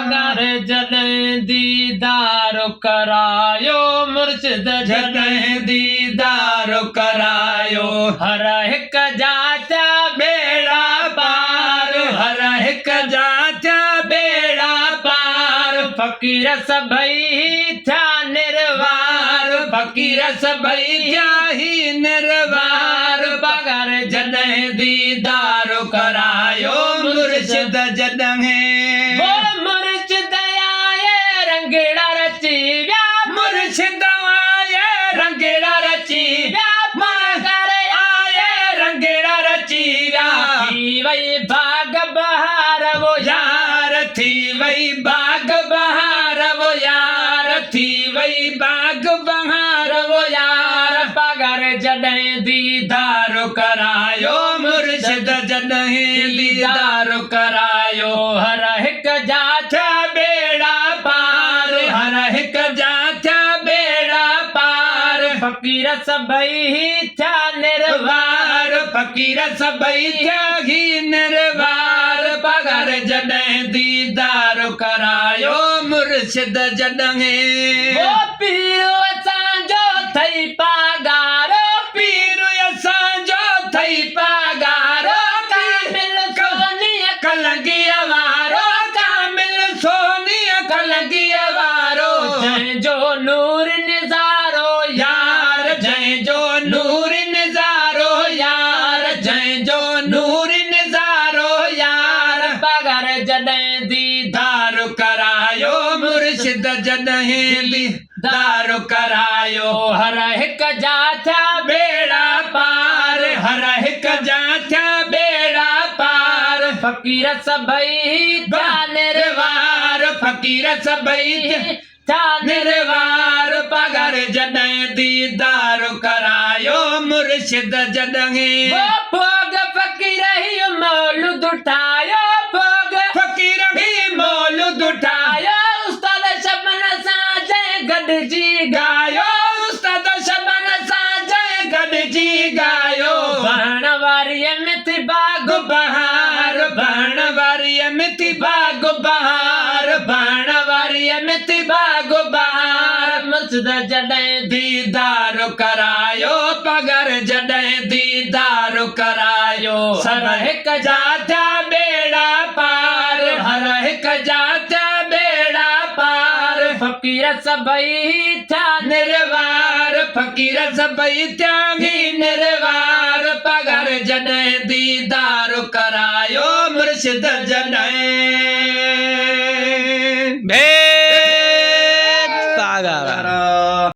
पगार जॾहिं दीदार करायो मुर्शिद जॾहिं दीदार करायो हर हिक जा थिया बेड़ा पार हर हिक जा थिया बेड़ा पार फ़कीर सभई थिया निर्वार फ़कीर सभई थिया ही निर्वार पगार जॾहिं दीदार करायो मुर्शिद जॾहिं वो मुर्शिद आए रंगीड़ा रची विया मुर्शिद आए रंगीड़ा रची विया पगार आए रंगीड़ा रची विया थी वई बाग बहार वो यार थी वई बाग बहार वो यार थी वई बाग बहार वो यार पगार जॾहिं दीदार करायो मुर्शिद जॾहिं दीदार करायो हर हिक जा थिया बेड़ा पार हर हिक जा थिया बेड़ा पार फ़कीर सभई थिया निर्वार फ़कीर सभई थिया ही निर्वार पगार जॾहिं दीदार करायो मुर्शिद जॾहिं वो पीर असांजो थई पगारो पीर असांजो थई पगारो कामिल सोनीअ कलंगीअ वारो कामिल सोनीअ कलंगीअ वारो जंहिंजो नूर निज़ारो यार जंहिंजो नूर निज़ारो यार जंहिंजो नूर निज़ारो यार पगार जॾहिं दीदार करायो मुर्शिद जॾहिं दीदार करायो हर हिक जा थिया बेड़ा पार हर हिक जा थिया बेड़ा पार फ़कीर सभई थिया निर्वार फ़कीर सभई थिया निर्वार पगार जॾहिं दीदार करायो मुर्शिद जॾहिं भोग फ़कीर ही मौलूद उठायो भोग फ़कीर भी मौलूद उठायो उस्ताद शबन सां जंहिं गॾिजी गायो उस्ताद शबन सां जंहिं गॾिजी गायो बहण वारीअ में थी बाग बहार बहण वारीअ में थी बाग बहार बहण वारीअ में थी बाग बहार मुर्शिद जॾहिं दीदार करायो पगार जॾहिं दीदार करायो हर हिक जा थिया बेड़ा पार हर हिक जा थिया बेड़ा पार फ़कीर सभई थिया निर्वार फ़कीर सभई थिया ही निर्वार पगार जॾहिं दीदार करायो मुर्शिद जॾहिं भेट पगार